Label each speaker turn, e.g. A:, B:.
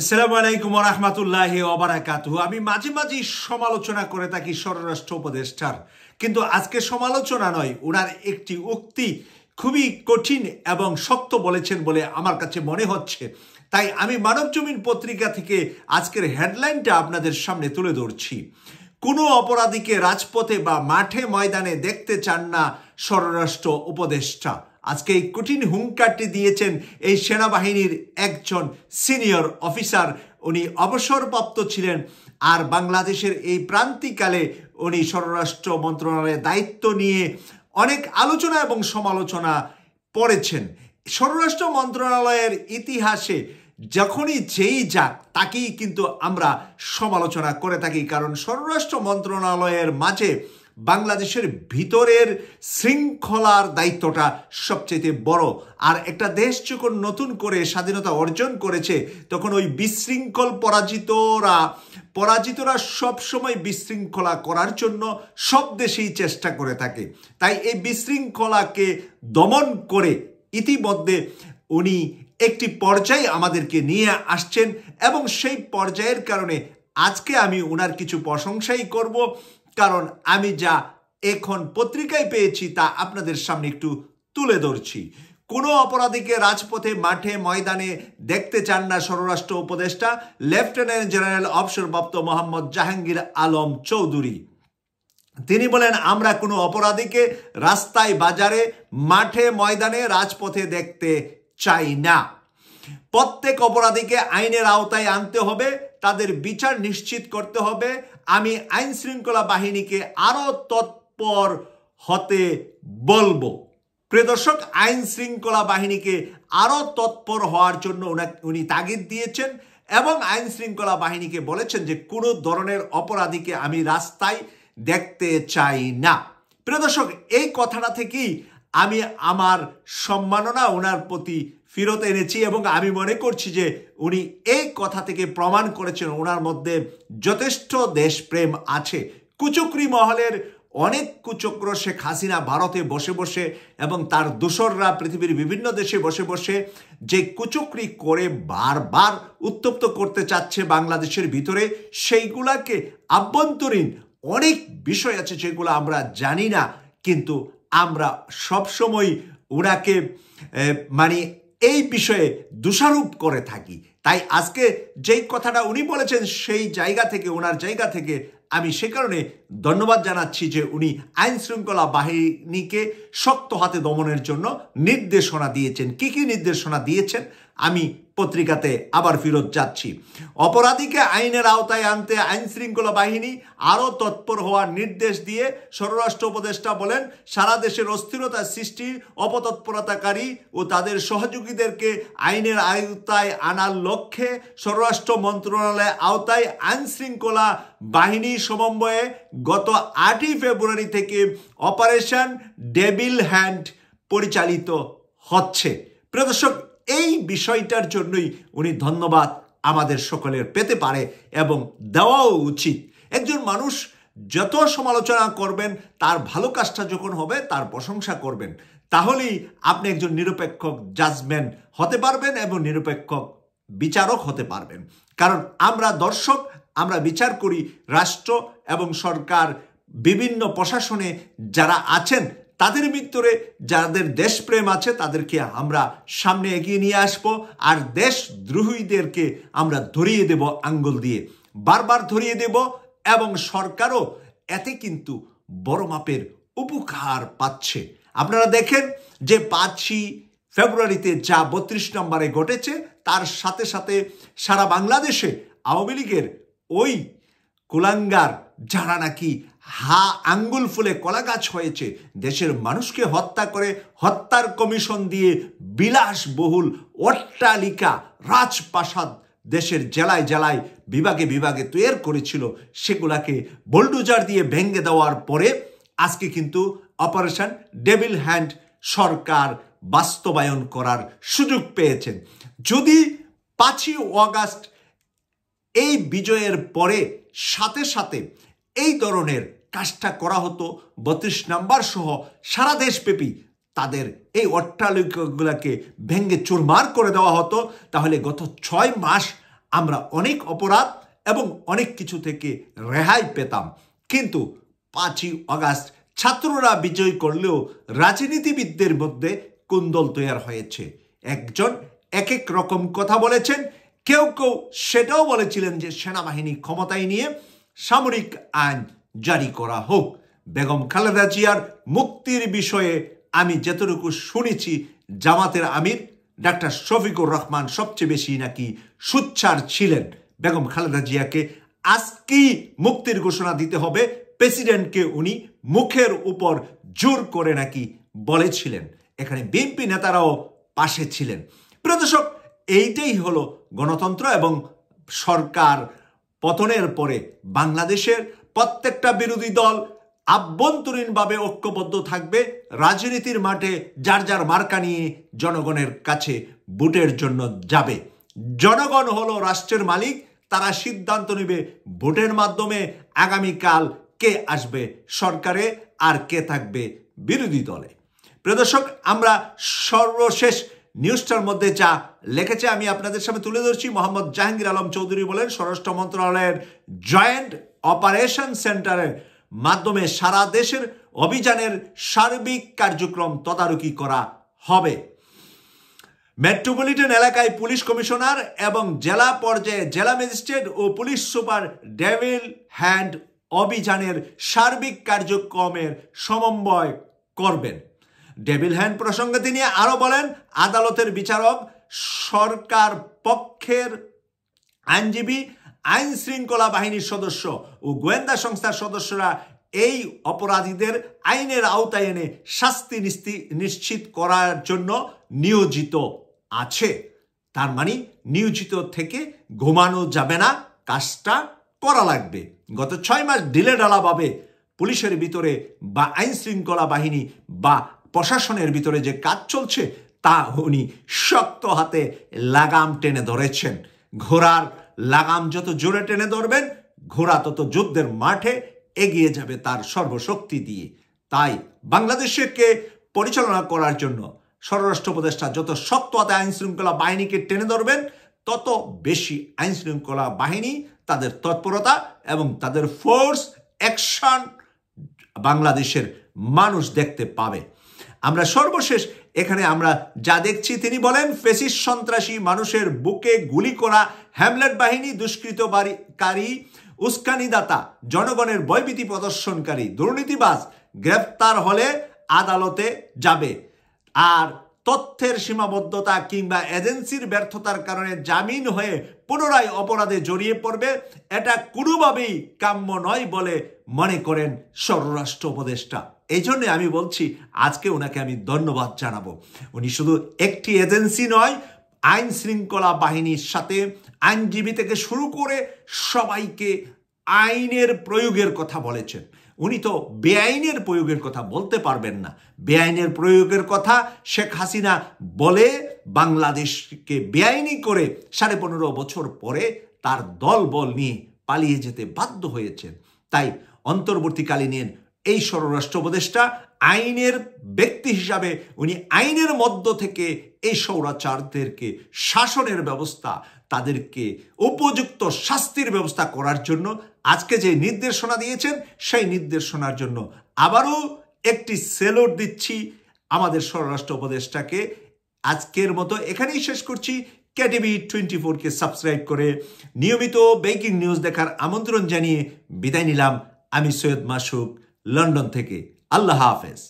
A: আসসালামু আলাইকুম ওয়া রাহমাতুল্লাহি ওয়া বারাকাতুহু। আমি মাঝে মাঝে সমালোচনা করে থাকি স্বরাষ্ট্র উপদেষ্টার, কিন্তু আজকে সমালোচনা নয়, ওনার একটি উক্তি খুবই কঠিন এবং শক্ত বলেছেন বলে আমার কাছে মনে হচ্ছে। তাই আমি মানবজমিন পত্রিকা থেকে আজকের হেডলাইনটা আপনাদের সামনে তুলে ধরছি। কোনো অপরাধীকে রাজপথে বা মাঠে ময়দানে দেখতে চান না স্বরাষ্ট্র উপদেষ্টা। আজকে এই কঠিন হুঙ্কারটি দিয়েছেন এই সেনাবাহিনীর একজন সিনিয়র অফিসার। উনি অবসরপ্রাপ্ত ছিলেন, আর বাংলাদেশের এই প্রান্তিকালে উনি স্বরাষ্ট্র মন্ত্রণালয়ের দায়িত্ব নিয়ে অনেক আলোচনা এবং সমালোচনা পড়েছেন। স্বরাষ্ট্র মন্ত্রণালয়ের ইতিহাসে যখনই যেই যাক তাকেই কিন্তু আমরা সমালোচনা করে থাকি, কারণ স্বরাষ্ট্র মন্ত্রণালয়ের মাঝে বাংলাদেশের ভিতরের শৃঙ্খলার দায়িত্বটা সবচেয়ে বড়। আর একটা দেশ যখন নতুন করে স্বাধীনতা অর্জন করেছে, তখন ওই বিশৃঙ্খল পরাজিতরা সবসময় বিশৃঙ্খলা করার জন্য সব দেশেই চেষ্টা করে থাকে। তাই এই বিশৃঙ্খলাকে দমন করে ইতিমধ্যে উনি একটি পর্যায়ে আমাদেরকে নিয়ে আসছেন, এবং সেই পর্যায়ের কারণে আজকে আমি ওনার কিছু প্রশংসাই করব, কারণ আমি যা এখন পত্রিকায় পেয়েছি তা আপনাদের সামনে একটু তুলে ধরছি। কোনো অপরাধীকে রাজপথে মাঠে ময়দানে দেখতে চান না স্বরাষ্ট্র উপদেষ্টা, লেফটেন্যান্ট জেনারেল অবসরপ্রাপ্ত মোহাম্মদ জাহাঙ্গীর আলম চৌধুরী। তিনি বলেন, আমরা কোনো অপরাধীকে রাস্তায় বাজারে মাঠে ময়দানে রাজপথে দেখতে চাই না। প্রত্যেক অপরাধীকে আইনের আওতায় আনতে হবে, তাদের বিচার নিশ্চিত করতে হবে। আমি আইন শৃঙ্খলা বাহিনীকে আরও তৎপর হতে বলবো। প্রিয় দর্শক, আইন শৃঙ্খলা বাহিনীকে আরও তৎপর হওয়ার জন্য উনি তাগিদ দিয়েছেন, এবং আইন শৃঙ্খলা বাহিনীকে বলেছেন যে কোনো ধরনের অপরাধীকে আমি রাস্তায় দেখতে চাই না। প্রিয় দর্শক, এই কথাটা থেকেই আমি আমার সম্মাননা ওনার প্রতি ফেরত এনেছি, এবং আমি মনে করছি যে উনি এই কথা থেকে প্রমাণ করেছেন ওনার মধ্যে যথেষ্ট দেশপ্রেম আছে। কুচক্রি মহলের অনেক কুচক্র শেখ হাসিনা ভারতে বসে বসে এবং তার দোসররা পৃথিবীর বিভিন্ন দেশে বসে বসে যে কুচক্রি করে বারবার উত্তপ্ত করতে চাচ্ছে বাংলাদেশের ভিতরে, সেইগুলাকে আভ্যন্তরীণ অনেক বিষয় আছে যেগুলো আমরা জানি না, কিন্তু আমরা সবসময় ওনাকে এই বিষয়ে দোষারোপ করে থাকি। তাই আজকে যেই কথাটা উনি বলেছেন সেই জায়গা থেকে, ওনার জায়গা থেকে আমি সে কারণে ধন্যবাদ জানাচ্ছি যে উনি আইন শৃঙ্খলা বাহিনীকে শক্ত হাতে দমনের জন্য নির্দেশনা দিয়েছেন। কি কি নির্দেশনা দিয়েছেন আমি পত্রিকাতে আবার ফেরত যাচ্ছি। অপরাধীকে আইনের আওতায় আনতে আইন শৃঙ্খলা বাহিনী আরও তৎপর হওয়ার নির্দেশ দিয়ে স্বরাষ্ট্র উপদেষ্টা বলেন, সারা দেশের অস্থিরতা সৃষ্টি অপতৎপরতাকারী ও তাদের সহযোগীদেরকে আইনের আওতায় আনার লক্ষ্যে স্বরাষ্ট্র মন্ত্রণালয়ের আওতায় আইন শৃঙ্খলা বাহিনী সমন্বয়ে গত 8ই ফেব্রুয়ারি থেকে অপারেশন ডেভিল হ্যান্ড পরিচালিত হচ্ছে। প্রিয় দর্শক, এই বিষয়টার জন্যই উনি ধন্যবাদ আমাদের সকলের পেতে পারে এবং দেওয়াও উচিত। একজন মানুষ যত সমালোচনা করবেন, তার ভালো কাজটা যখন হবে তার প্রশংসা করবেন, তাহলেই আপনি একজন নিরপেক্ষ জাজমেন্ট হতে পারবেন এবং নিরপেক্ষ বিচারক হতে পারবেন। কারণ আমরা দর্শক, আমরা বিচার করি রাষ্ট্র এবং সরকার, বিভিন্ন প্রশাসনে যারা আছেন তাদের ভিতরে যাদের দেশপ্রেম আছে তাদেরকে আমরা সামনে এগিয়ে নিয়ে আসব, আর দেশদ্রোহীদেরকে আমরা ধরিয়ে দেব আঙ্গুল দিয়ে, বারবার ধরিয়ে দেব, এবং সরকারও এতে কিন্তু বড় মাপের উপকার পাচ্ছে। আপনারা দেখেন যে 5ই ফেব্রুয়ারিতে যা 32 নম্বরে ঘটেছে, তার সাথে সাথে সারা বাংলাদেশে আওয়ামী লীগের ওই কুলাঙ্গার যারা নাকি আঙ্গুল ফুলে কলা গাছ হয়েছে, দেশের মানুষকে হত্যা করে হত্যার কমিশন দিয়ে বিলাসবহুল অট্টালিকা রাজপ্রাসাদ দেশের জেলায় জেলায় বিভাগে বিভাগে তৈরি করেছিল, সেগুলাকে বুলডোজার দিয়ে ভেঙে দেওয়ার পরে আজকে কিন্তু অপারেশন ডেভিল হ্যান্ড সরকার বাস্তবায়ন করার সুযোগ পেয়েছেন। যদি 5ই অগাস্ট এই বিজয়ের পরে সাথে সাথে এই ধরনের কাজটা করা হতো, 32 নম্বর সহ সারা দেশব্যাপী তাদের এই অট্টালিকাগুলোকে ভেঙে চুরমার করে দেওয়া হতো, তাহলে গত 6 মাস আমরা অনেক অপরাধ এবং অনেক কিছু থেকে রেহাই পেতাম। কিন্তু 5ই আগস্ট ছাত্ররা বিজয় করলেও রাজনীতিবিদদের মধ্যে কুন্দল তৈরি হয়েছে। একজন এক এক রকম কথা বলেছেন। কেউ কেউ সেটাও বলেছিলেন যে সেনাবাহিনী ক্ষমতায় নিয়ে সামরিক আইন জারি করা হোক। বেগম খালেদা জিয়ার মুক্তির বিষয়ে আমি যতটুকু শুনেছি, জামাতের আমির ডাক্তার শফিকুর রহমান সবচেয়ে বেশি নাকি সোচ্চার ছিলেন। বেগম খালেদা জিয়াকে আজকেই মুক্তির ঘোষণা দিতে হবে, প্রেসিডেন্টকে উনি মুখের উপর জোর করে নাকি বলেছিলেন। এখানে বিএনপি নেতারাও পাশে ছিলেন। প্রিয় দর্শক, এইটাই হলো গণতন্ত্র এবং সরকার পতনের পরে বাংলাদেশের প্রত্যেকটা বিরোধী দল আভ্যন্তরীণভাবে ঐক্যবদ্ধ থাকবে, রাজনীতির মাঠে যার যার মার্কা নিয়ে জনগণের কাছে ভোটের জন্য যাবে। জনগণ হলো রাষ্ট্রের মালিক, তারা সিদ্ধান্ত নেবে ভোটের মাধ্যমে আগামীকাল কে আসবে সরকারে আর কে থাকবে বিরোধী দলে। প্রিয় দর্শক, আমরা সর্বশেষ নিউজটার মধ্যে যা লিখেছে আমি আপনাদের সামনে তুলে ধরছি। মোহাম্মদ জাহাঙ্গীর আলম চৌধুরী বলেন, স্বরাষ্ট্র মন্ত্রণালয়ের জয়েন্ট অপারেশন সেন্টারের মাধ্যমে সারা দেশের অভিযানের সার্বিক কার্যক্রম তদারকি করা হবে। মেট্রোপলিটন এলাকায় পুলিশ কমিশনার এবং জেলা পর্যায়ে জেলা ম্যাজিস্ট্রেট ও পুলিশ সুপার ডেভিল হ্যান্ড অভিযানের সার্বিক কার্যক্রমের সমন্বয় করবেন। ডেভিল হ্যান্ড প্রসঙ্গে তিনি আরো বলেন, আদালতের বিচারক, সরকার পক্ষের আইনজীবী, আইন শৃঙ্খলা বাহিনীর সদস্য ও গোয়েন্দা সংস্থার সদস্যরা এই অপরাধীদের আইনের আওতায় এনে শাস্তি নিশ্চিত করার জন্য নিয়োজিত আছে। তার মানে নিয়োজিত থেকে ঘুমানো যাবে না, কাজটা করা লাগবে। গত 6 মাস ঢিলেঢালাভাবে পুলিশের ভিতরে বা আইন শৃঙ্খলা বাহিনী বা প্রশাসনের ভিতরে যে কাজ চলছে তা উনি শক্ত হাতে লাগাম টেনে ধরেছেন। ঘোড়ার লাগাম যত জোরে টেনে ধরবেন, ঘোড়া তত যুদ্ধের মাঠে এগিয়ে যাবে তার সর্বশক্তি দিয়ে। তাই বাংলাদেশকে পরিচালনা করার জন্য স্বরাষ্ট্র উপদেষ্টা যত শক্ত হাতে আইন শৃঙ্খলা বাহিনীকে টেনে ধরবেন, তত বেশি আইন শৃঙ্খলা বাহিনী তাদের তৎপরতা এবং তাদের ফোর্স অ্যাকশন বাংলাদেশের মানুষ দেখতে পাবে। আমরা সর্বশেষ এখানে আমরা যা দেখছি, তিনি বলেন, ফ্যাসিস্ট সন্ত্রাসী মানুষের বুকে গুলি করা হ্যামলেট বাহিনী, দুষ্কৃতকারী, উস্কানিদাতা, জনগণের ভয়ভীতি প্রদর্শনকারী, দুর্নীতিবাজ গ্রেফতার হলে আদালতে যাবে। আর তথ্যের সীমাবদ্ধতা কিংবা এজেন্সির ব্যর্থতার কারণে জামিন হয়ে পুনরায় অপরাধে জড়িয়ে পড়বে, এটা কোনোভাবেই কাম্য নয় বলে মনে করেন স্বরাষ্ট্র উপদেষ্টা। এই জন্যে আমি বলছি, আজকে ওনাকে আমি ধন্যবাদ জানাবো। উনি শুধু একটি এজেন্সি নয়, আইন শৃঙ্খলা বাহিনীর সাথে আইনজীবী থেকে শুরু করে সবাইকে আইনের প্রয়োগের কথা বলেছেন। উনি তো বেআইনের প্রয়োগের কথা বলতে পারবেন না। বেআইনের প্রয়োগের কথা শেখ হাসিনা বলে বাংলাদেশকে বেআইনি করে 15.5 বছর পরে তার দলবল নিয়ে পালিয়ে যেতে বাধ্য হয়েছেন। তাই অন্তর্বর্তীকালীন এই স্বরাষ্ট্র উপদেষ্টা আইনের ব্যক্তি হিসাবে উনি আইনের মধ্য থেকে এই স্বৈরাচারদেরকে শাসনের ব্যবস্থা, তাদেরকে উপযুক্ত শাস্তির ব্যবস্থা করার জন্য আজকে যে নির্দেশনা দিয়েছেন, সেই নির্দেশনার জন্য আবারও একটি সেলুট দিচ্ছি আমাদের স্বরাষ্ট্র উপদেষ্টাকে। আজকের মতো এখানেই শেষ করছি। কেটিভি 24-কে সাবস্ক্রাইব করে নিয়মিত ব্রেকিং নিউজ দেখার আমন্ত্রণ জানিয়ে বিদায় নিলাম। আমি সৈয়দ মাসুক, লন্ডন থেকে। আল্লাহ হাফেজ।